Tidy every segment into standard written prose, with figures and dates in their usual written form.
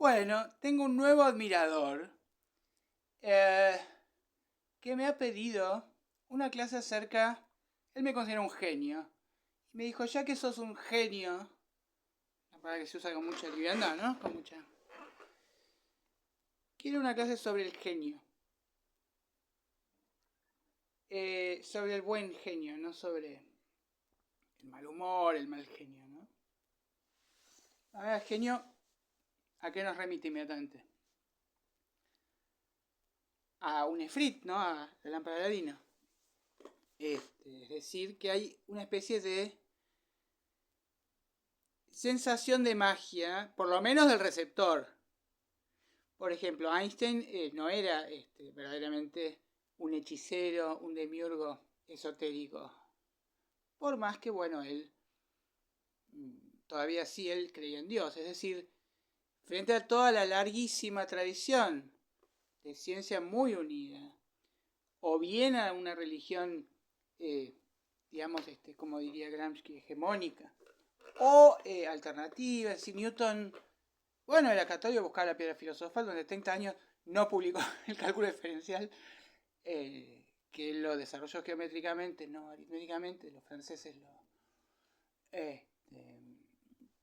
Bueno, tengo un nuevo admirador que me ha pedido una clase acerca... Él me considera un genio. Y me dijo, ya que sos un genio... La palabra que se usa con mucha liviandad, ¿no? Con mucha... Quiero una clase sobre el genio. Sobre el buen genio, no sobre el mal humor, el mal genio, ¿no? Ahora, genio, ¿a qué nos remite inmediatamente? A un efrit, ¿no? A la lámpara de Aladino. Es decir, que hay una especie de sensación de magia, por lo menos del receptor. Por ejemplo, Einstein no era verdaderamente un hechicero, un demiurgo esotérico. Por más que, bueno, él todavía sí él creía en Dios. Es decir, frente a toda la larguísima tradición de ciencia muy unida, o bien a una religión, digamos, como diría Gramsci, hegemónica, o alternativa. Es decir, Newton, bueno, era católico, buscaba la piedra filosofal, donde 30 años no publicó el cálculo diferencial, que él lo desarrolló geométricamente, no aritméticamente. Los franceses lo...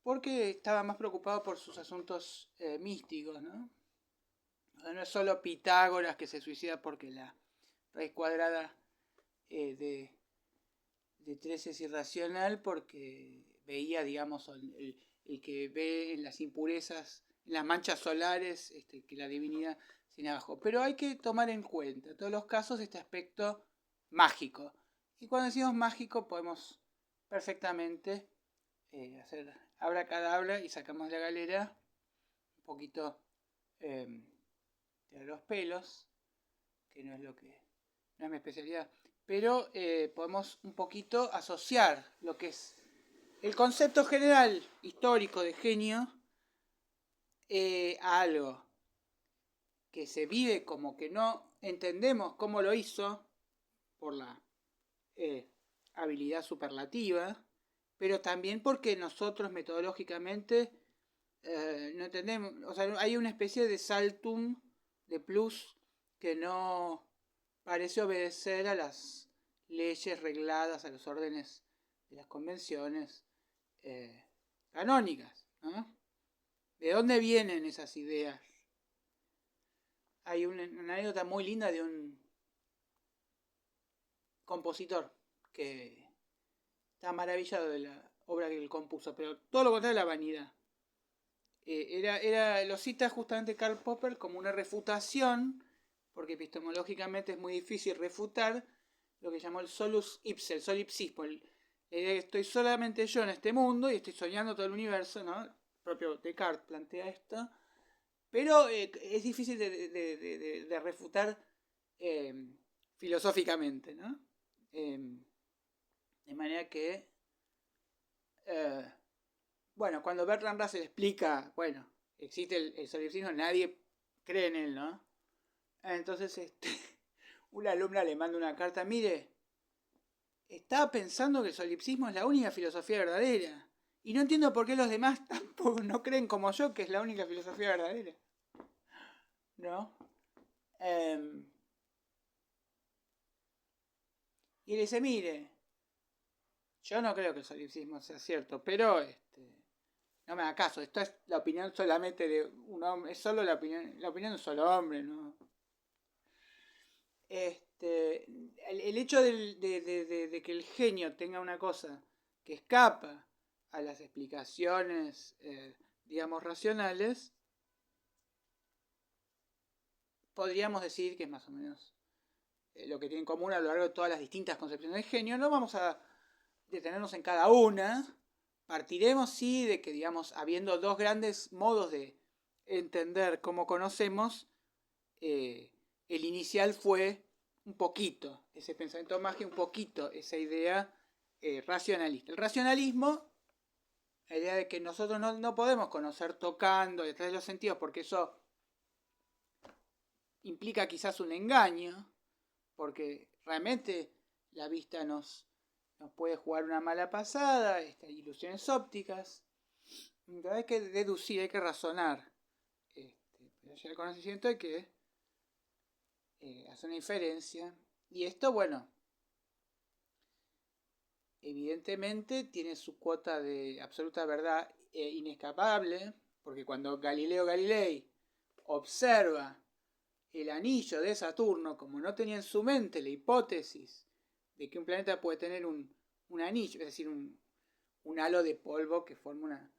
porque estaba más preocupado por sus asuntos místicos, ¿no? No es solo Pitágoras que se suicida porque la raíz cuadrada de 13 es irracional, porque veía, digamos, el que ve en las impurezas, en las manchas solares, que la divinidad se abajo. Pero hay que tomar en cuenta en todos los casos este aspecto mágico. Y cuando decimos mágico podemos perfectamente hacer abracadabra y sacamos de la galera un poquito de los pelos, que no es lo que no es mi especialidad, pero podemos un poquito asociar lo que es el concepto general histórico de genio a algo que se vive como que no entendemos cómo lo hizo por la habilidad superlativa, pero también porque nosotros metodológicamente no entendemos, o sea, hay una especie de saltum de plus que no parece obedecer a las leyes regladas, a los órdenes de las convenciones canónicas, ¿no? ¿De dónde vienen esas ideas? Hay una anécdota muy linda de un compositor que está maravillado de la obra que él compuso, pero todo lo contrario de la vanidad. Lo cita justamente Karl Popper como una refutación, porque epistemológicamente es muy difícil refutar lo que llamó el solus ipse, el solipsismo. La idea de que estoy solamente yo en este mundo y estoy soñando todo el universo, ¿no? El propio Descartes plantea esto, pero es difícil de refutar filosóficamente, ¿no? De manera que, bueno, cuando Bertrand Russell explica, bueno, existe el solipsismo, nadie cree en él, ¿no? Entonces, una alumna le manda una carta, mire, estaba pensando que el solipsismo es la única filosofía verdadera. Y no entiendo por qué los demás tampoco no creen como yo que es la única filosofía verdadera. ¿No? Y le dice, mire, yo no creo que el solipsismo sea cierto, pero no me haga caso, esto es la opinión solamente de un hombre, es solo la opinión de un solo hombre, ¿no? El hecho de que el genio tenga una cosa que escapa a las explicaciones, digamos, racionales, podríamos decir que es más o menos lo que tiene en común a lo largo de todas las distintas concepciones de genio. No vamos a detenernos en cada una. Partiremos, sí, de que, digamos, habiendo dos grandes modos de entender cómo conocemos, el inicial fue un poquito ese pensamiento mágico, un poquito esa idea racionalista. El racionalismo, la idea de que nosotros no podemos conocer tocando detrás de los sentidos, porque eso implica quizás un engaño, porque realmente la vista nos puede jugar una mala pasada, ilusiones ópticas. Entonces hay que deducir, hay que razonar el conocimiento hay que hacer una inferencia. Y esto, bueno, evidentemente tiene su cuota de absoluta verdad inescapable, porque cuando Galileo Galilei observa el anillo de Saturno, como no tenía en su mente la hipótesis de que un planeta puede tener un anillo, es decir, un halo de polvo que forma una...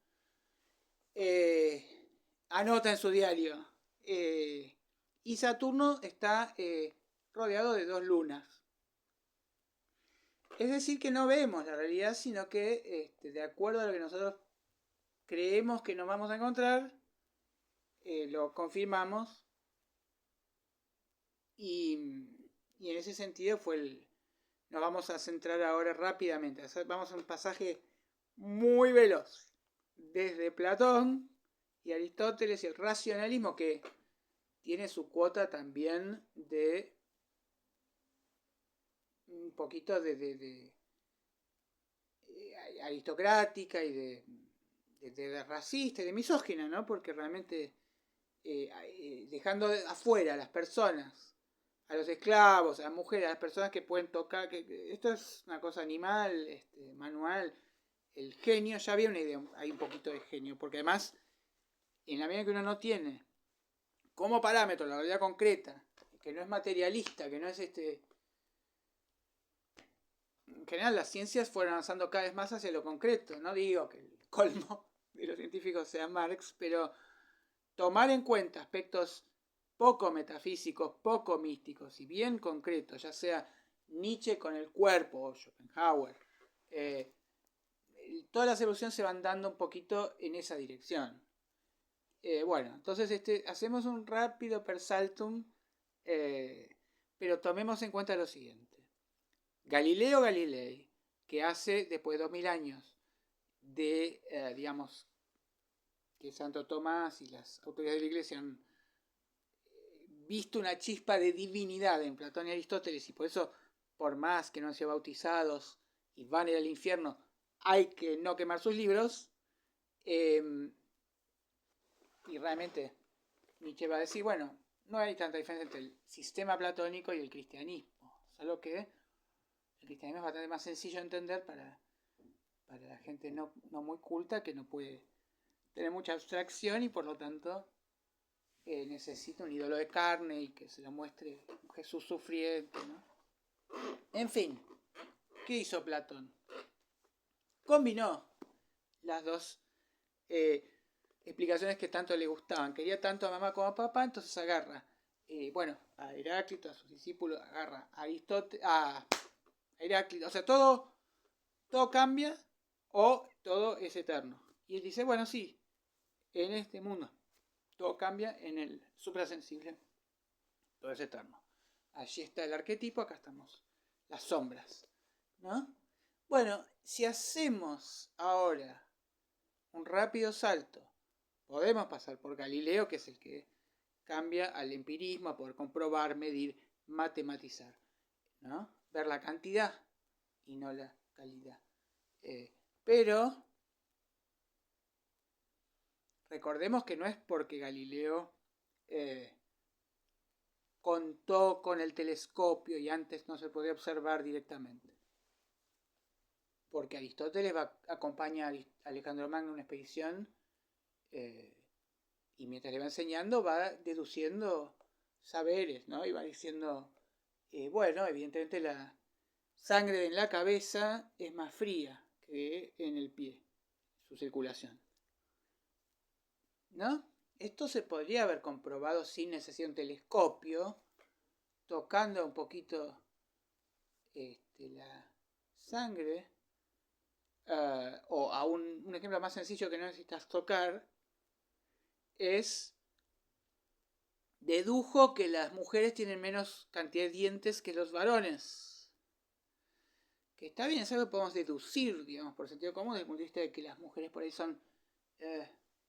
anota en su diario. Y Saturno está rodeado de 2 lunas. Es decir, que no vemos la realidad, sino que de acuerdo a lo que nosotros creemos que nos vamos a encontrar, lo confirmamos. Y en ese sentido nos vamos a centrar ahora rápidamente. Vamos a un pasaje muy veloz. Desde Platón y Aristóteles y el racionalismo, que tiene su cuota también de un poquito de aristocrática y de racista y de misógina, ¿no? Porque realmente dejando afuera a las personas, a los esclavos, a las mujeres, a las personas que pueden tocar, que esto es una cosa animal, manual. El genio, ya había una idea, hay un poquito de genio, porque además, en la medida que uno no tiene como parámetro la realidad concreta, que no es materialista, que no es en general las ciencias fueron avanzando cada vez más hacia lo concreto. No digo que el colmo de los científicos sea Marx, pero tomar en cuenta aspectos poco metafísicos, poco místicos y bien concretos, ya sea Nietzsche con el cuerpo o Schopenhauer, todas las evoluciones se van dando un poquito en esa dirección. Bueno, entonces hacemos un rápido per saltum, pero tomemos en cuenta lo siguiente. Galileo Galilei, que hace después de 2000 años de, digamos, que Santo Tomás y las autoridades de la Iglesia han visto una chispa de divinidad en Platón y Aristóteles, y por eso, por más que no han sido bautizados y van a ir al infierno, hay que no quemar sus libros. Y realmente Nietzsche va a decir, bueno, no hay tanta diferencia entre el sistema platónico y el cristianismo, solo que el cristianismo es bastante más sencillo de entender para la gente no muy culta, que no puede tener mucha abstracción y por lo tanto necesita un ídolo de carne y que se lo muestre un Jesús sufriente, ¿no? En fin, ¿qué hizo Platón? Combinó las dos explicaciones que tanto le gustaban. Quería tanto a mamá como a papá, entonces agarra, a Heráclito, a sus discípulos, agarra a Aristóteles, a Heráclito, o sea, todo cambia o todo es eterno. Y él dice, bueno, sí, en este mundo todo cambia, en el suprasensible todo es eterno. Allí está el arquetipo, acá estamos las sombras, ¿no? Bueno, si hacemos ahora un rápido salto, podemos pasar por Galileo, que es el que cambia al empirismo, a poder comprobar, medir, matematizar, ¿no? Ver la cantidad y no la calidad. Pero recordemos que no es porque Galileo contó con el telescopio y antes no se podía observar directamente. Porque Aristóteles acompaña a Alejandro Magno en una expedición y mientras le va enseñando va deduciendo saberes, ¿no? Y va diciendo, evidentemente la sangre en la cabeza es más fría que en el pie, su circulación, ¿no? Esto se podría haber comprobado sin necesidad de un telescopio, tocando un poquito la sangre, o a un ejemplo más sencillo que no necesitas tocar, es dedujo que las mujeres tienen menos cantidad de dientes que los varones. Que está bien, es algo que podemos deducir, digamos, por sentido común, desde el punto de vista de que las mujeres por ahí son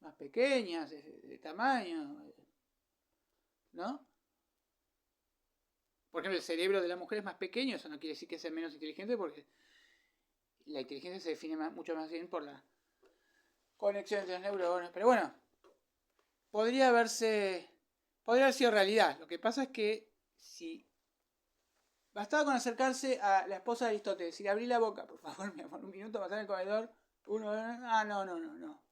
más pequeñas, de tamaño, ¿no? Por ejemplo, el cerebro de la mujer es más pequeño, eso no quiere decir que sea menos inteligente, porque la inteligencia se define mucho más bien por la conexión entre los neuronas. Pero bueno, podría haberse podría haber sido realidad. Lo que pasa es que si bastaba con acercarse a la esposa de Aristóteles, decir, abrí la boca, por favor, mi amor, un minuto, pasar en el comedor, no,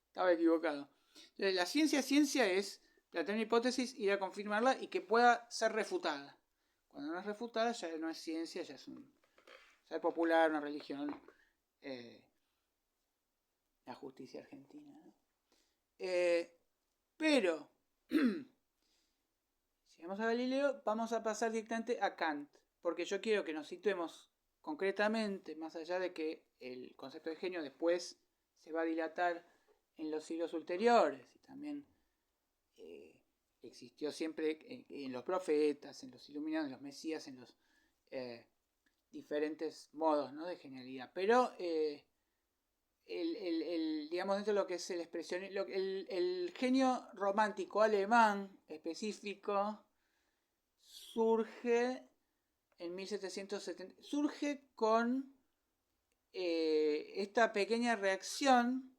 estaba equivocado. Entonces, la ciencia es plantear una hipótesis, ir a confirmarla y que pueda ser refutada. Cuando no es refutada ya no es ciencia, ya es ser popular, una religión, la justicia argentina, ¿no? Pero, si vamos a Galileo, vamos a pasar directamente a Kant, porque yo quiero que nos situemos concretamente, más allá de que el concepto de genio después se va a dilatar en los siglos ulteriores, y también existió siempre en los profetas, en los iluminados, en los mesías, en los diferentes modos, ¿no?, de genialidad. Pero digamos, dentro de lo que es el expresionismo, el genio romántico alemán específico surge en 1770. Surge con esta pequeña reacción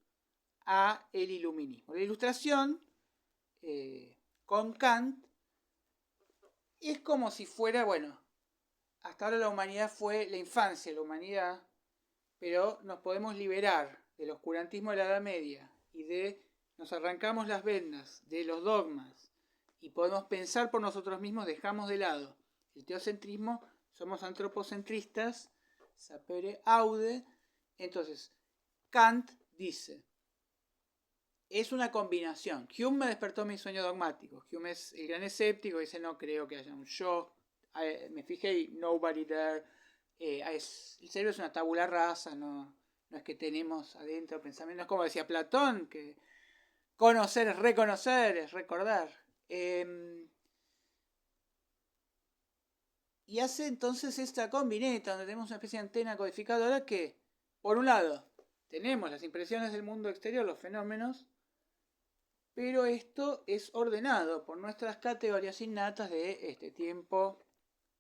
a el iluminismo. La ilustración con Kant es como si fuera, bueno, hasta ahora la humanidad fue la infancia de la humanidad, pero nos podemos liberar del oscurantismo de la Edad Media y nos arrancamos las vendas de los dogmas y podemos pensar por nosotros mismos, dejamos de lado el teocentrismo, somos antropocentristas, sapere aude. Entonces, Kant dice, es una combinación. Hume me despertó mi sueño dogmático. Hume es el gran escéptico, dice, no creo que haya un yo. Me fijé y nobody there. El cerebro es una tabula rasa, no es que tenemos adentro pensamiento. Es como decía Platón, que conocer es reconocer, es recordar. Y hace entonces esta combineta, donde tenemos una especie de antena codificadora que, por un lado, tenemos las impresiones del mundo exterior, los fenómenos, pero esto es ordenado por nuestras categorías innatas de tiempo,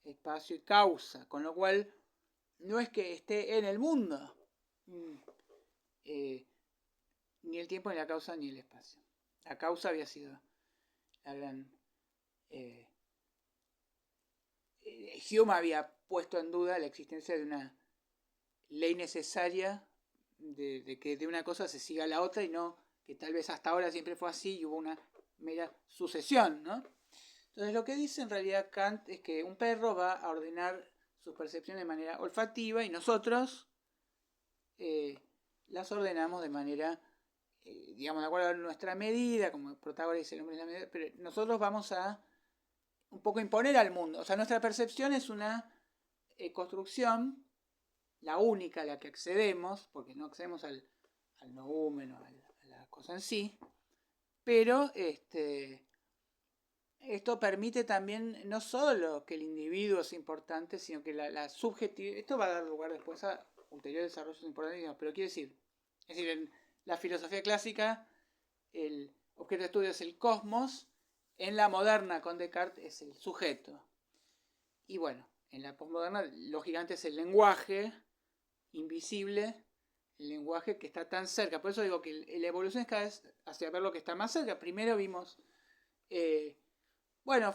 espacio y causa, con lo cual no es que esté en el mundo, ni el tiempo, ni la causa, ni el espacio. La causa había sido la gran... Hume había puesto en duda la existencia de una ley necesaria de que de una cosa se siga la otra y no que tal vez hasta ahora siempre fue así y hubo una mera sucesión, ¿no? Entonces lo que dice en realidad Kant es que un perro va a ordenar sus percepciones de manera olfativa y nosotros las ordenamos de manera, digamos, de acuerdo a nuestra medida, como Protágoras dice, el hombre es la medida, pero nosotros vamos a un poco imponer al mundo. O sea, nuestra percepción es una construcción, la única a la que accedemos, porque no accedemos al noúmeno, a la cosa en sí, pero esto permite también no solo que el individuo es importante, sino que la subjetividad, esto va a dar lugar después a ulteriores desarrollos importantes, pero quiero decir, en la filosofía clásica el objeto de estudio es el cosmos, en la moderna con Descartes es el sujeto. Y bueno, en la posmoderna lógicamente es el lenguaje invisible, el lenguaje que está tan cerca. Por eso digo que la evolución es cada vez hacia ver lo que está más cerca. Primero vimos,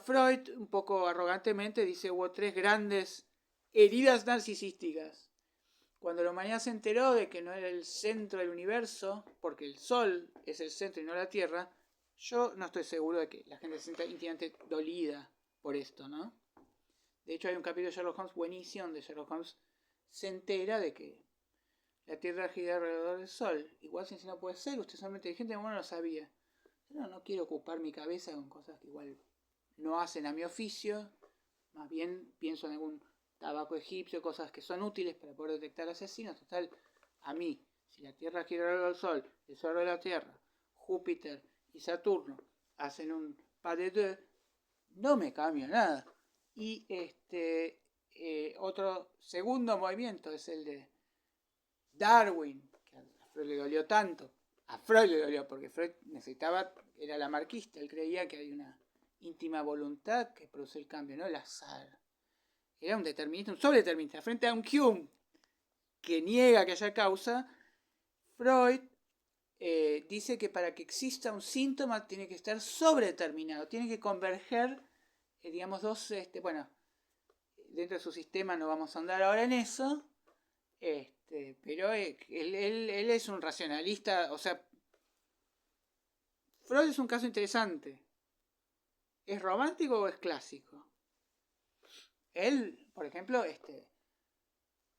Freud un poco arrogantemente dice hubo 3 grandes heridas narcisísticas. Cuando la humanidad se enteró de que no era el centro del universo, porque el Sol es el centro y no la Tierra, yo no estoy seguro de que la gente se sienta íntimamente dolida por esto, ¿no? De hecho hay un capítulo de Sherlock Holmes buenísimo donde Sherlock Holmes se entera de que la Tierra gira alrededor del Sol. Igual si no puede ser, usted es solamente inteligente, bueno, no lo sabía. No quiero ocupar mi cabeza con cosas que igual no hacen a mi oficio. Más bien pienso en algún tabaco egipcio, cosas que son útiles para poder detectar asesinos. Total, a mí, si la Tierra gira alrededor del Sol, el Sol de la Tierra, Júpiter y Saturno hacen un pas de deux, no me cambia nada. Y otro segundo movimiento es el de Darwin, que a Freud le dolió tanto. A Freud le dolió porque Freud era lamarquista, él creía que hay una íntima voluntad que produce el cambio, no el azar. Era un determinista, un sobredeterminista. Frente a un Hume que niega que haya causa, Freud dice que para que exista un síntoma tiene que estar sobredeterminado, tiene que converger, digamos, dos, bueno, dentro de su sistema no vamos a andar ahora en eso, pero él es un racionalista, o sea, Freud es un caso interesante. ¿Es romántico o es clásico? Él, por ejemplo,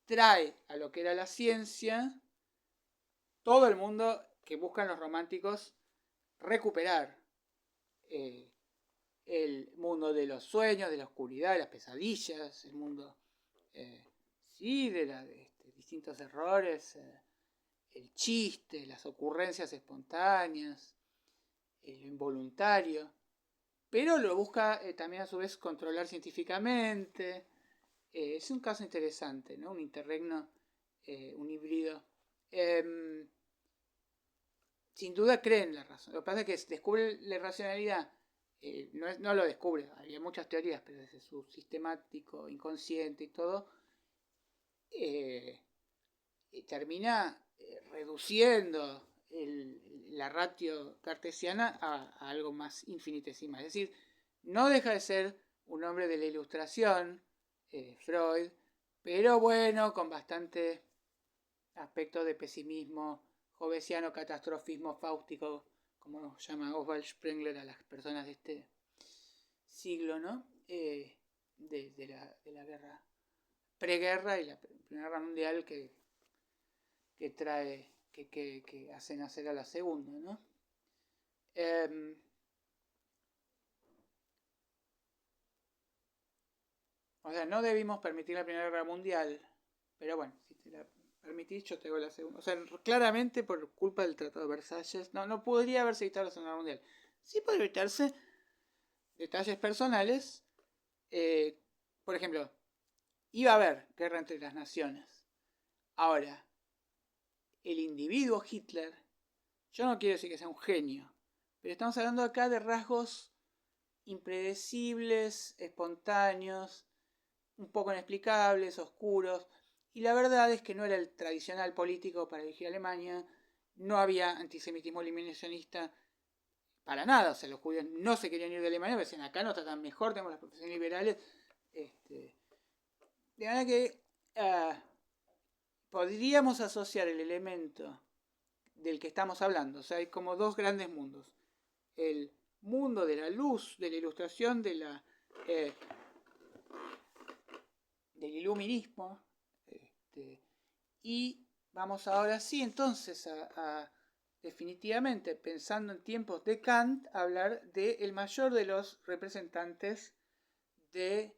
trae a lo que era la ciencia todo el mundo que buscan los románticos recuperar el mundo de los sueños, de la oscuridad, de las pesadillas, el mundo sí, de distintos errores, el chiste, las ocurrencias espontáneas, lo involuntario, pero lo busca también a su vez controlar científicamente. Es un caso interesante, ¿no? Un interregno, un híbrido. Sin duda cree en la razón. Lo que pasa es que descubre la racionalidad. No lo descubre, había muchas teorías, pero desde su sistemático, inconsciente y todo, termina reduciendo la ratio cartesiana a algo más infinitesimal. Es decir, no deja de ser un hombre de la ilustración, Freud, pero bueno, con bastante aspecto de pesimismo hobbesiano, catastrofismo fáustico, como llama Oswald Spengler a las personas de este siglo, ¿no? De la guerra, preguerra y la Primera Guerra Mundial que trae, que hace nacer a la Segunda, ¿no? O sea, no debimos permitir la Primera Guerra Mundial, pero bueno, si te la permitís, yo te hago la segunda. O sea, claramente por culpa del Tratado de Versalles, no podría haberse evitado la Segunda Guerra Mundial. Sí puede evitarse detalles personales. Por ejemplo, iba a haber guerra entre las naciones. Ahora, el individuo Hitler, yo no quiero decir que sea un genio, pero estamos hablando acá de rasgos impredecibles, espontáneos, un poco inexplicables, oscuros, y la verdad es que no era el tradicional político para dirigir Alemania, no había antisemitismo eliminacionista para nada, o sea, los judíos no se querían ir de Alemania, pero decían, acá nos tratan mejor, tenemos las profesiones liberales, de manera que podríamos asociar el elemento del que estamos hablando, o sea, hay como dos grandes mundos, el mundo de la luz, de la ilustración, del iluminismo, y vamos ahora sí entonces a definitivamente, pensando en tiempos de Kant, hablar del mayor de los representantes de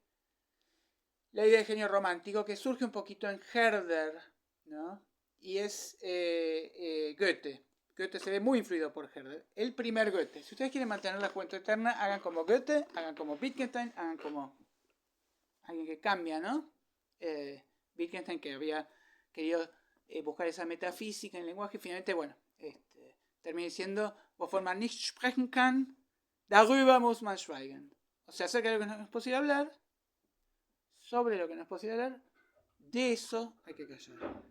la idea de genio romántico, que surge un poquito en Herder, ¿no? Y es Goethe. Goethe se ve muy influido por Herder. El primer Goethe. Si ustedes quieren mantener la juventud eterna, hagan como Goethe, hagan como Wittgenstein, hagan como alguien que cambia, ¿no? Wittgenstein, que había querido buscar esa metafísica en el lenguaje, y finalmente, bueno, termina diciendo, wovon man nicht sprechen kann, darüber muss man schweigen. O sea, acerca de lo que no es posible hablar, sobre lo que no es posible hablar, de eso hay que callar.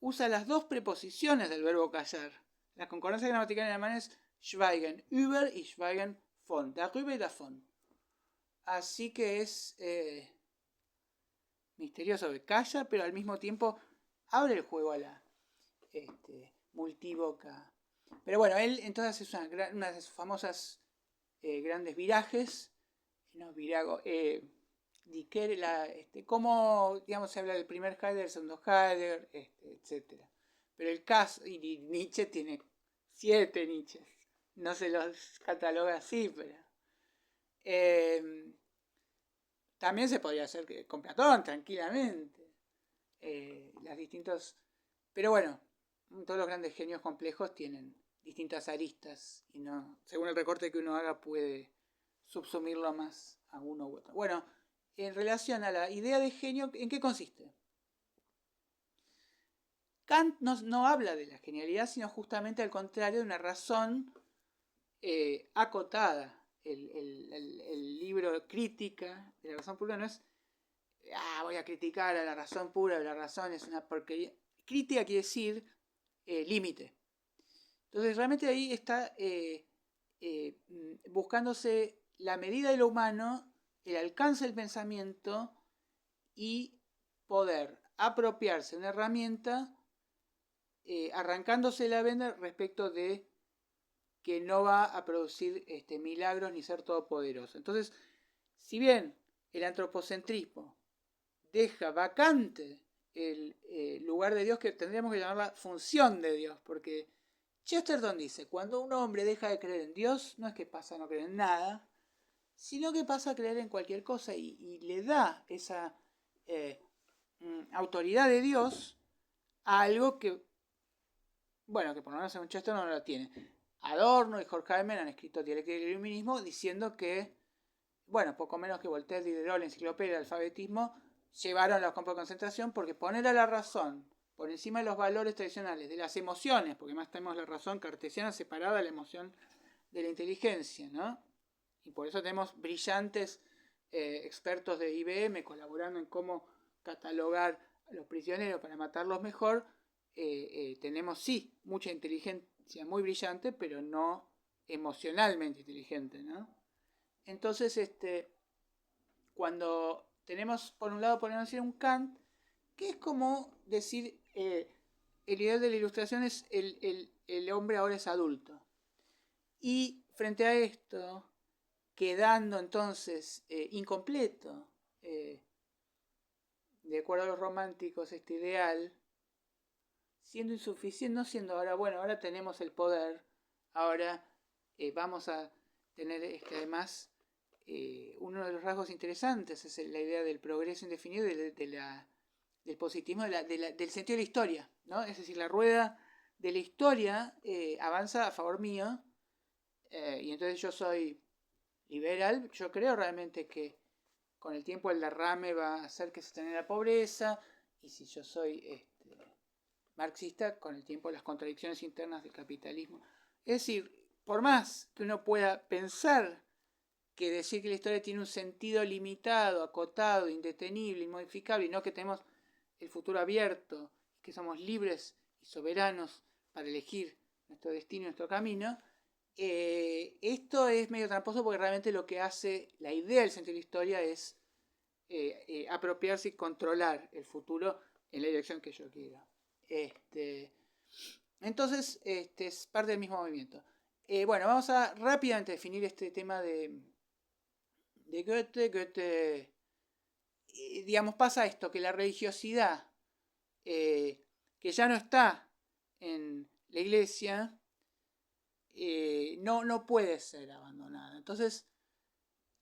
Usa las dos preposiciones del verbo callar. La concordancia gramatical en alemán es schweigen über y schweigen von. Darüber y davon. Así que es misterioso que calla, pero al mismo tiempo abre el juego a la multivoca. Pero bueno, él entonces es una de sus famosas grandes virajes. No, virago. Cómo, digamos, se habla del primer Heidegger, el segundo Heidegger, etc. Pero el caso, y Nietzsche tiene 7 Nietzsches. No se los cataloga así, pero también se podría hacer con Platón, tranquilamente. Las distintos. Pero bueno, todos los grandes genios complejos tienen distintas aristas. Y no, según el recorte que uno haga, puede subsumirlo más a uno u otro. Bueno, en relación a la idea de genio, ¿en qué consiste? Kant no habla de la genialidad, sino justamente al contrario, de una razón acotada. El libro Crítica de la razón pura no es voy a criticar a la razón pura, la razón es una porquería. Crítica quiere decir límite. Entonces realmente ahí está buscándose la medida de lo humano, el alcance del pensamiento y poder apropiarse de una herramienta arrancándose la venda respecto de que no va a producir milagros ni ser todopoderoso. Entonces, si bien el antropocentrismo deja vacante el lugar de Dios, que tendríamos que llamarla función de Dios, porque Chesterton dice, cuando un hombre deja de creer en Dios, no es que pasa a no creer en nada, sino que pasa a creer en cualquier cosa y le da esa autoridad de Dios a algo que, bueno, que por lo menos en Chesterton no la tiene. Adorno y Horkheimer han escrito Dialéctica del Iluminismo diciendo que, bueno, poco menos que Voltaire, Diderot, la enciclopedia del alfabetismo, llevaron a los campos de concentración porque poner a la razón por encima de los valores tradicionales, de las emociones, porque más tenemos la razón cartesiana separada de la emoción de la inteligencia, ¿no? Y por eso tenemos brillantes expertos de IBM colaborando en cómo catalogar a los prisioneros para matarlos mejor. Tenemos sí mucha inteligencia muy brillante, pero no emocionalmente inteligente, ¿no? Entonces, cuando tenemos por un lado, podemos decir un Kant, que es como decir, el ideal de la ilustración es el hombre ahora es adulto. Y frente a esto, quedando entonces incompleto, de acuerdo a los románticos, este ideal, siendo insuficiente, no siendo ahora, bueno, ahora tenemos el poder, ahora vamos a tener además uno de los rasgos interesantes es la idea del progreso indefinido y del positivismo, del sentido de la historia, ¿no? Es decir, la rueda de la historia avanza a favor mío, y entonces yo soy liberal. Yo creo realmente que con el tiempo el derrame va a hacer que se tenga la pobreza, y si yo soy marxista, con el tiempo las contradicciones internas del capitalismo. Es decir, por más que uno pueda pensar que decir que la historia tiene un sentido limitado, acotado, indetenible, inmodificable, y no que tenemos el futuro abierto, que somos libres y soberanos para elegir nuestro destino y nuestro camino, esto es medio tramposo porque realmente lo que hace la idea del sentido de la historia es apropiarse y controlar el futuro en la dirección que yo quiera. Entonces, es parte del mismo movimiento. Bueno, vamos a rápidamente definir este tema de Goethe. Goethe, digamos, pasa esto, que la religiosidad, que ya no está en la iglesia, no puede ser abandonada. Entonces,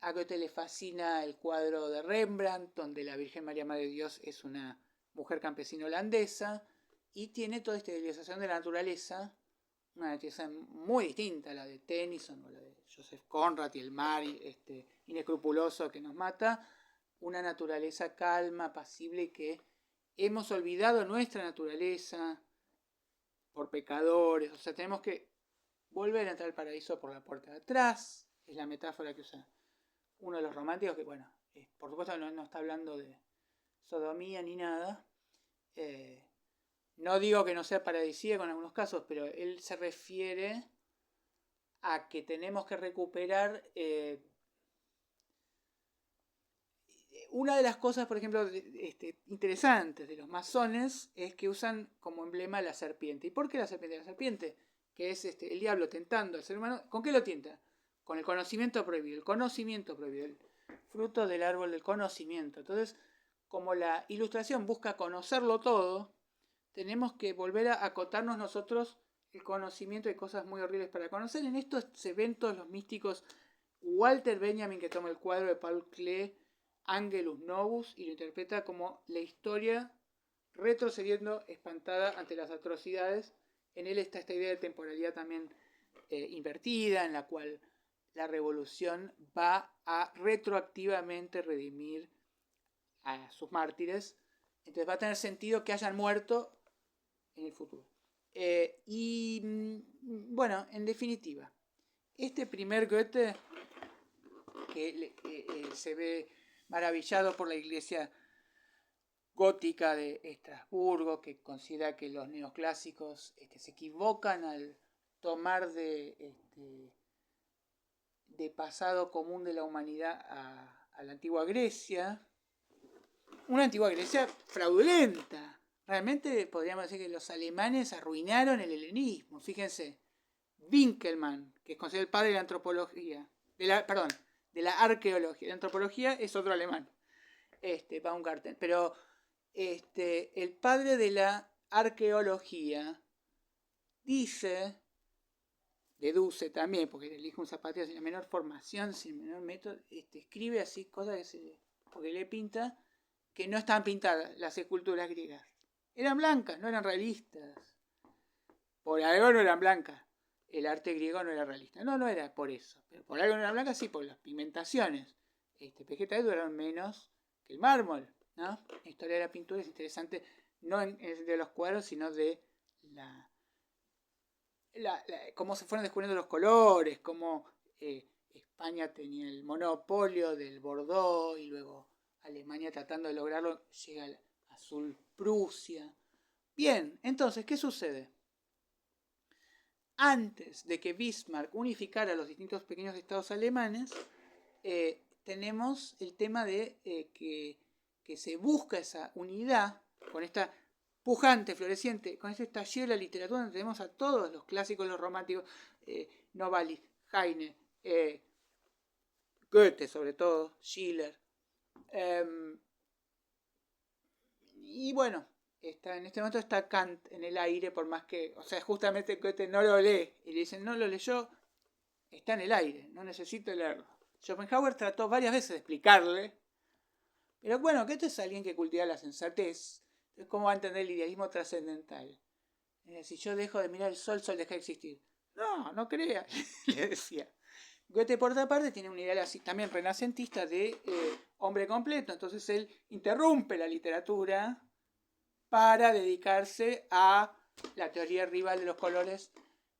a Goethe le fascina el cuadro de Rembrandt, donde la Virgen María Madre de Dios es una mujer campesina holandesa, y tiene toda esta idealización de la naturaleza, una naturaleza muy distinta a la de Tennyson o la de Joseph Conrad y el mar inescrupuloso que nos mata, una naturaleza calma, apacible, que hemos olvidado nuestra naturaleza por pecadores. O sea, tenemos que volver a entrar al paraíso por la puerta de atrás, es la metáfora que usa uno de los románticos, que bueno, por supuesto no está hablando de sodomía ni nada. No digo que no sea paradisíaco en algunos casos, pero él se refiere a que tenemos que recuperar una de las cosas, por ejemplo, interesantes de los masones es que usan como emblema la serpiente. ¿Y por qué la serpiente? La serpiente, que es el diablo tentando al ser humano, ¿con qué lo tienta? Con el conocimiento prohibido. El conocimiento prohibido, el fruto del árbol del conocimiento. Entonces, como la ilustración busca conocerlo todo, tenemos que volver a acotarnos nosotros el conocimiento de cosas muy horribles para conocer. En estos eventos los místicos, Walter Benjamin, que toma el cuadro de Paul Klee, Angelus Novus, y lo interpreta como la historia retrocediendo espantada ante las atrocidades. En él está esta idea de temporalidad también invertida, en la cual la revolución va a retroactivamente redimir a sus mártires. Entonces va a tener sentido que hayan muerto en el futuro. Bueno, en definitiva, este primer Goethe, que se ve maravillado por la iglesia gótica de Estrasburgo, que considera que los neoclásicos se equivocan al tomar de pasado común de la humanidad a la antigua Grecia. Una antigua Grecia fraudulenta. Realmente podríamos decir que los alemanes arruinaron el helenismo. Fíjense, Winkelmann, que es considerado el padre de la antropología, de la arqueología. La antropología es otro alemán, Baumgarten. Pero el padre de la arqueología deduce también, porque elige un zapatero sin la menor formación, sin el menor método, escribe así cosas porque le pinta que no estaban pintadas las esculturas griegas. Eran blancas, no eran realistas. Por algo no eran blancas. El arte griego no era realista. No era por eso. Pero por algo no eran blancas, sí, por las pigmentaciones. Vegetales duraron menos que el mármol, ¿no? La historia de la pintura es interesante, no de los cuadros, sino de cómo se fueron descubriendo los colores, cómo España tenía el monopolio del Bordeaux y luego Alemania tratando de lograrlo llega al azul Prusia. Bien, entonces, ¿qué sucede? Antes de que Bismarck unificara los distintos pequeños estados alemanes, tenemos el tema de que se busca esa unidad con esta pujante, floreciente, con este estallido de la literatura donde tenemos a todos los clásicos, los románticos, Novalis, Heine, Goethe sobre todo, Schiller. Y bueno, en este momento está Kant en el aire, por más que, o sea, justamente Goethe no lo lee, y le dicen, no lo leyó, está en el aire, no necesito leerlo. Schopenhauer trató varias veces de explicarle, pero bueno, Goethe es alguien que cultiva la sensatez. Entonces, ¿cómo va a entender el idealismo trascendental? Si yo dejo de mirar el sol deja de existir. No crea, le decía. Goethe, por otra parte, tiene un ideal así también renacentista de hombre completo. Entonces él interrumpe la literatura para dedicarse a la teoría rival de los colores,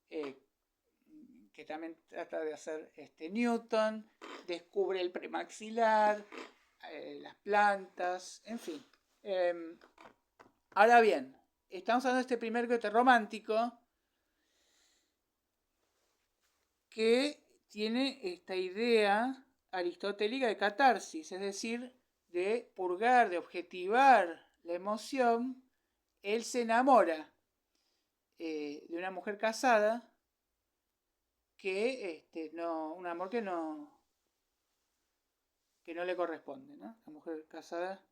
que también trata de hacer Newton. Descubre el premaxilar, las plantas, en fin. Ahora bien, estamos hablando de este primer Goethe romántico que tiene esta idea aristotélica de catarsis, es decir, de purgar, de objetivar la emoción. Él se enamora de una mujer casada que un amor que no le corresponde, ¿no? La mujer casada,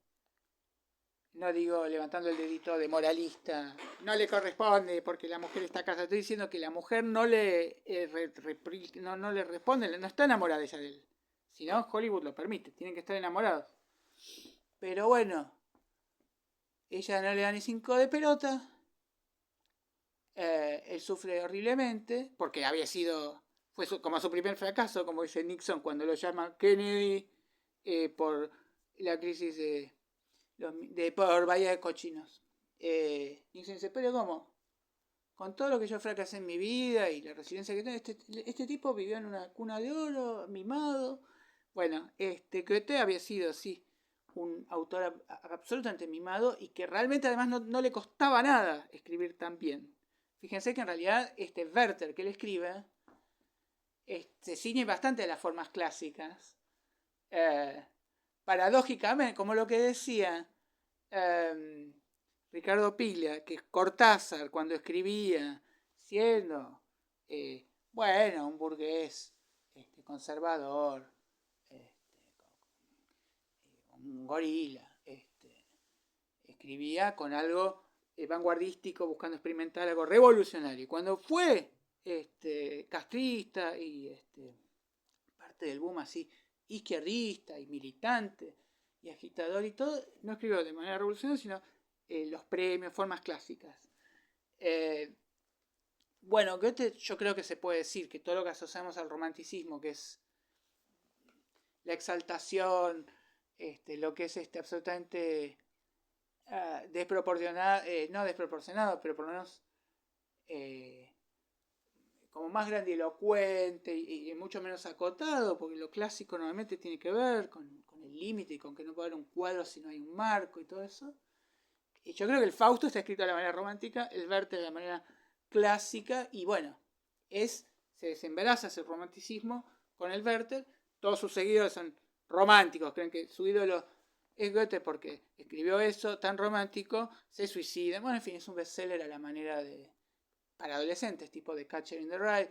no digo levantando el dedito de moralista, no le corresponde porque la mujer está casada. Estoy diciendo que la mujer no le responde, no está enamorada ella de él. Si no, Hollywood lo permite, tienen que estar enamorados. Pero bueno, ella no le da ni 5 de pelota. Él sufre horriblemente porque fue como su primer fracaso, como dice Nixon cuando lo llama Kennedy por la crisis por Bahía de Cochinos. Nixon dice, pero ¿cómo? Con todo lo que yo fracasé en mi vida y la resiliencia que tengo, este tipo vivió en una cuna de oro, mimado. Bueno, Goethe había sido, sí, un autor absolutamente mimado y que realmente además no le costaba nada escribir tan bien. Fíjense que en realidad Werther que él escribe se ciñe bastante a las formas clásicas. Paradójicamente, como lo que decía Ricardo Piglia, que Cortázar cuando escribía, siendo un burgués conservador, un gorila, escribía con algo vanguardístico, buscando experimentar algo revolucionario. Y cuando fue castrista y parte del boom así, izquierdista y militante y agitador y todo, no escribió de manera revolucionaria, sino los premios, formas clásicas. Bueno, Goethe, yo creo que se puede decir que todo lo que asociamos al romanticismo, que es la exaltación, lo que es absolutamente desproporcionado, no desproporcionado, pero por lo menos como más grandilocuente y mucho menos acotado, porque lo clásico normalmente tiene que ver con el límite y con que no puede haber un cuadro si no hay un marco y todo eso. Y yo creo que el Fausto está escrito de la manera romántica, el Werther de la manera clásica, y bueno, se desembaraza ese romanticismo con el Werther. Todos sus seguidores son románticos, creen que su ídolo es Goethe porque escribió eso tan romántico, se suicida. Bueno, en fin, es un bestseller a la manera para adolescentes, tipo de Catcher in the Rye.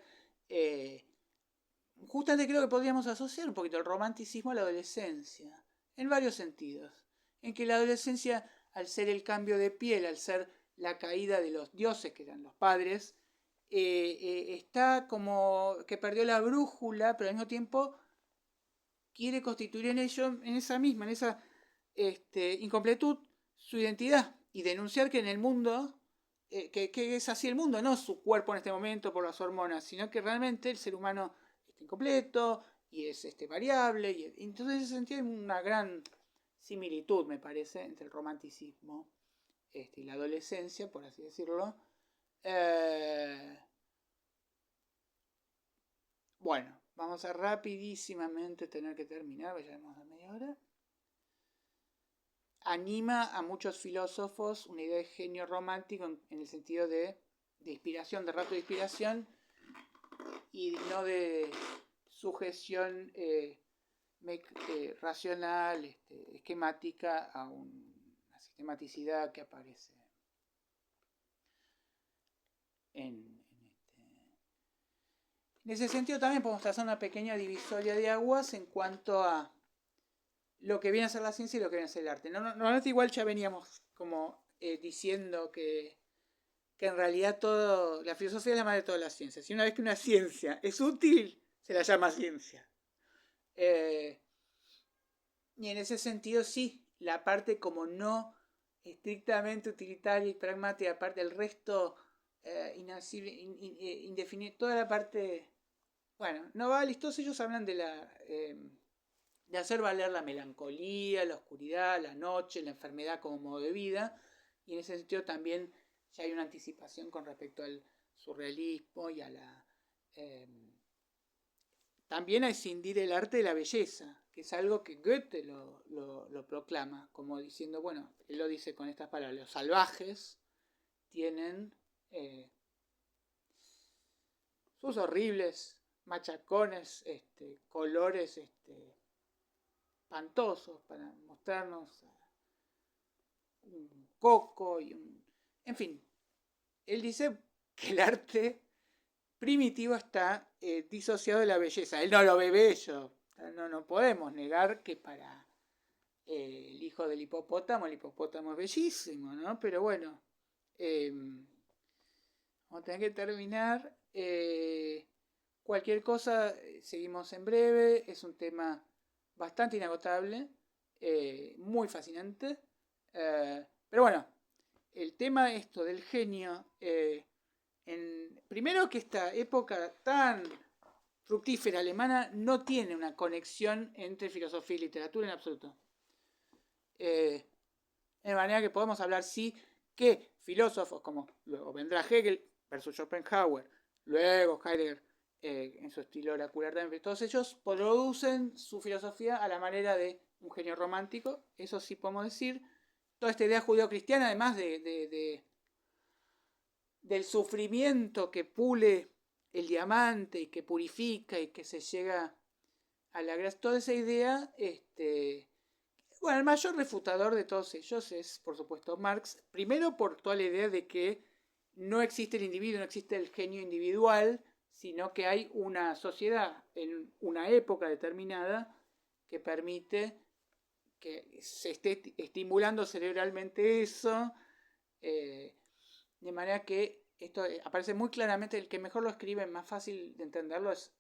Justamente creo que podríamos asociar un poquito el romanticismo a la adolescencia, en varios sentidos. En que la adolescencia, al ser el cambio de piel, al ser la caída de los dioses, que eran los padres, está como que perdió la brújula, pero al mismo tiempo quiere constituir en esa incompletud, su identidad y denunciar que en el mundo, que es así el mundo, no su cuerpo en este momento por las hormonas, sino que realmente el ser humano está incompleto y es variable. Y entonces en ese sentido hay una gran similitud, me parece, entre el romanticismo y la adolescencia, por así decirlo. Bueno, vamos a rapidísimamente tener que terminar, ya vamos a media hora. Anima a muchos filósofos una idea de genio romántico en el sentido de inspiración, de rato de inspiración, y no de sujeción racional, esquemática a una sistematicidad que aparece en ese sentido. También podemos trazar una pequeña divisoria de aguas en cuanto a lo que viene a ser la ciencia y lo que viene a ser el arte. Normalmente igual ya veníamos como diciendo que en realidad la filosofía es la madre de todas las ciencias. Y una vez que una ciencia es útil, se la llama ciencia. Y en ese sentido sí, la parte como no estrictamente utilitaria y pragmática, aparte del resto indefinido, toda la parte, bueno, novales, todos ellos hablan de de hacer valer la melancolía, la oscuridad, la noche, la enfermedad como modo de vida, y en ese sentido también ya hay una anticipación con respecto al surrealismo y a también a escindir el arte de la belleza, que es algo que Goethe lo proclama, como diciendo, bueno, él lo dice con estas palabras: los salvajes tienen sus horribles machacones, colores espantosos para mostrarnos un coco y en fin, él dice que el arte primitivo está disociado de la belleza. Él no lo ve bello. No podemos negar que para el hijo del hipopótamo, el hipopótamo es bellísimo, ¿no? Pero bueno, vamos a tener que terminar. Cualquier cosa, seguimos en breve. Es un tema bastante inagotable, muy fascinante. Pero bueno, el tema esto del genio, primero que esta época tan fructífera alemana no tiene una conexión entre filosofía y literatura en absoluto. De manera que podemos hablar, sí, que filósofos como luego vendrá Hegel versus Schopenhauer, luego Heidegger en su estilo oracular también, todos ellos producen su filosofía a la manera de un genio romántico, eso sí podemos decir. Toda esta idea judeocristiana, además del sufrimiento que pule el diamante y que purifica y que se llega a la gracia, toda esa idea, bueno, el mayor refutador de todos ellos es, por supuesto, Marx, primero por toda la idea de que no existe el individuo, no existe el genio individual, sino que hay una sociedad en una época determinada que permite que se esté estimulando cerebralmente eso, de manera que esto aparece muy claramente. El que mejor lo escribe, más fácil de entenderlo, es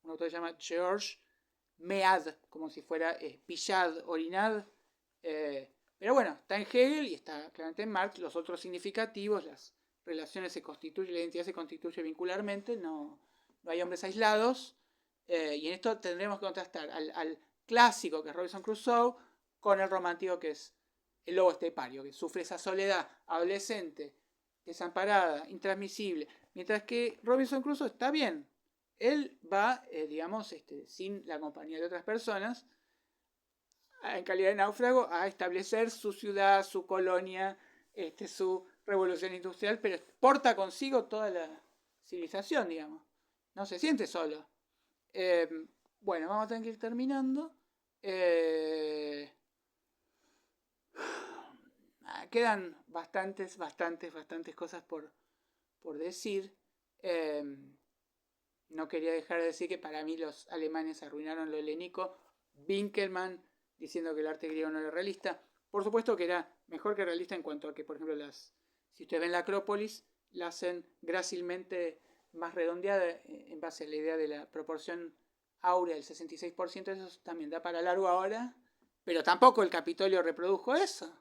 un autor que se llama George Mead, como si fuera pillad, orinad. Pero bueno, está en Hegel y está claramente en Marx. Los otros significativos, las relaciones se constituyen, la identidad se constituye vincularmente, no hay hombres aislados. Y en esto tendremos que contrastar al clásico, que es Robinson Crusoe, con el romántico, que es el lobo estepario, que sufre esa soledad adolescente, desamparada, intransmisible. Mientras que Robinson Crusoe está bien. Él va, sin la compañía de otras personas, en calidad de náufrago, a establecer su ciudad, su colonia, su revolución industrial, pero porta consigo toda la civilización, digamos. no se siente solo. Bueno, vamos a tener que ir terminando. Quedan bastantes cosas por decir. No quería dejar de decir que para mí los alemanes arruinaron lo helénico. Winkelmann diciendo que el arte griego no era realista. Por supuesto que era mejor que realista en cuanto a que, por ejemplo, si ustedes ven la Acrópolis, la hacen grácilmente más redondeada en base a la idea de la proporción áurea del 66%. Eso también da para largo ahora, pero tampoco el Capitolio reprodujo eso.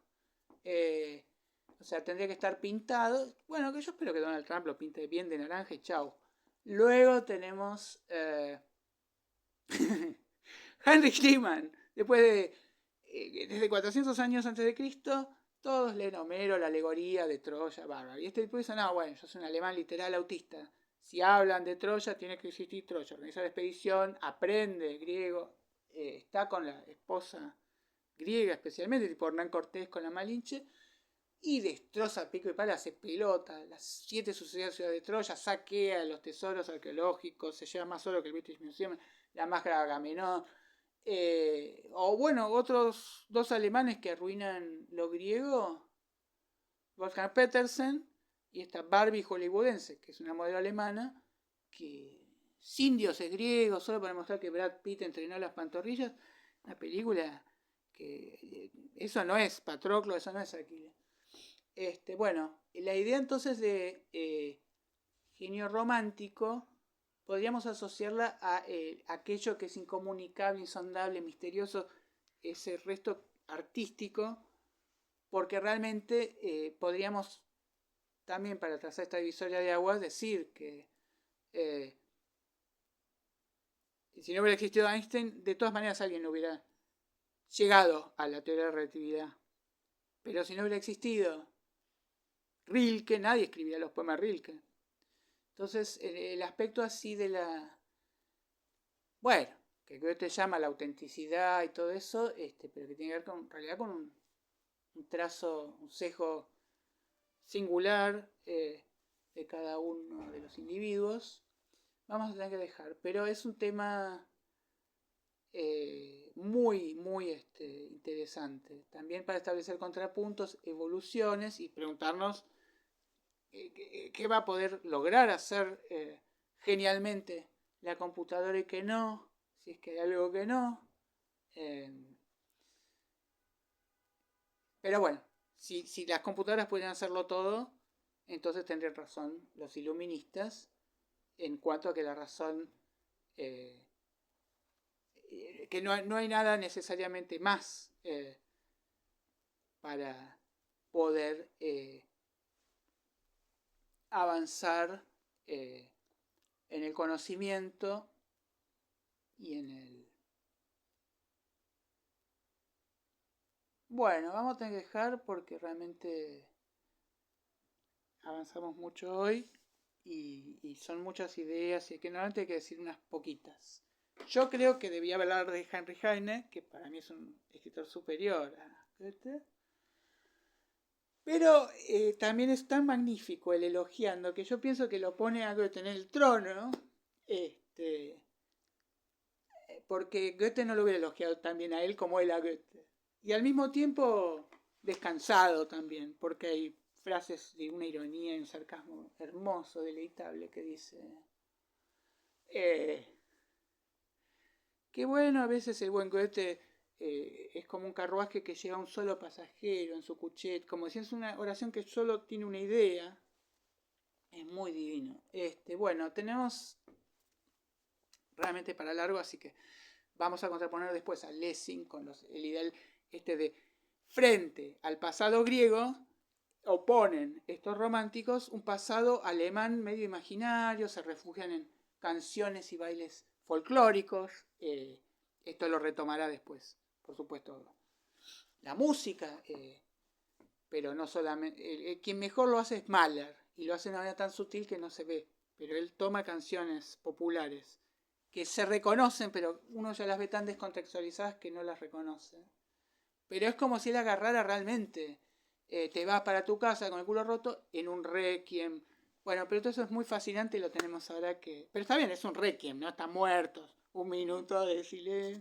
O sea, tendría que estar pintado. Bueno, que yo espero que Donald Trump lo pinte bien de naranja y chau. Luego tenemos Heinrich Schliemann. Después de desde 400 años antes de Cristo, todos leen Homero, la alegoría de Troya, bárbaro. Y este tipo dice, no, bueno, yo soy un alemán literal autista. Si hablan de Troya, tiene que existir Troya. Organiza la expedición, aprende griego, está con la esposa griega especialmente, tipo Hernán Cortés con la Malinche, y destroza pico y pala, hace pelota, las 7 sucesivas ciudades de Troya, saquea los tesoros arqueológicos, se lleva más oro que el British Museum, la máscara de Agamenón. O bueno, otros 2 alemanes que arruinan lo griego, Wolfgang Petersen y esta Barbie hollywoodense, que es una modelo alemana, que sin dioses griegos, solo para mostrar que Brad Pitt entrenó las pantorrillas, una película que eso no es Patroclo, eso no es Aquiles. Bueno, la idea entonces de genio romántico podríamos asociarla a aquello que es incomunicable, insondable, misterioso, ese resto artístico, porque realmente podríamos también, para trazar esta divisoria de aguas, decir que si no hubiera existido Einstein, de todas maneras alguien hubiera llegado a la teoría de la relatividad. Pero si no hubiera existido Rilke, nadie escribiría los poemas Rilke. Entonces, el aspecto así de la... Bueno, que Goethe llama la autenticidad y todo eso, pero que tiene que ver con, en realidad con un trazo, un sesgo singular de cada uno de los individuos. Vamos a tener que dejar, pero es un tema muy interesante. También para establecer contrapuntos, evoluciones y preguntarnos qué va a poder lograr hacer genialmente la computadora y que no, si es que hay algo que no. Pero bueno, si las computadoras pueden hacerlo todo, entonces tendrían razón los iluministas en cuanto a que la razón, que no hay nada necesariamente más para poder avanzar en el conocimiento y en el... Bueno, vamos a tener que dejar porque realmente avanzamos mucho hoy y son muchas ideas y que normalmente hay que decir unas poquitas. Yo creo que debía hablar de Heinrich Heine, que para mí es un escritor superior a Goethe. Pero también es tan magnífico el elogiando que yo pienso que lo pone a Goethe en el trono. Porque Goethe no lo hubiera elogiado tan bien a él como él a Goethe. Y al mismo tiempo descansado también, porque hay frases de una ironía y un sarcasmo hermoso, deleitable, que dice que bueno, a veces el buen Goethe es como un carruaje que lleva un solo pasajero en su cuchet, como si es una oración que solo tiene una idea. Es muy divino. Bueno, tenemos realmente para largo, así que vamos a contraponer después a Lessing con el ideal de frente al pasado griego. Oponen estos románticos un pasado alemán medio imaginario, se refugian en canciones y bailes folclóricos. Esto lo retomará después, por supuesto, la música, pero no solamente... quien mejor lo hace es Mahler, y lo hace de una manera tan sutil que no se ve, pero él toma canciones populares que se reconocen, pero uno ya las ve tan descontextualizadas que no las reconoce. Pero es como si él agarrara realmente... te vas para tu casa con el culo roto en un requiem, Bueno, pero todo eso es muy fascinante y lo tenemos ahora que... Pero está bien, es un requiem, ¿no? Están muertos. Un minuto de silencio.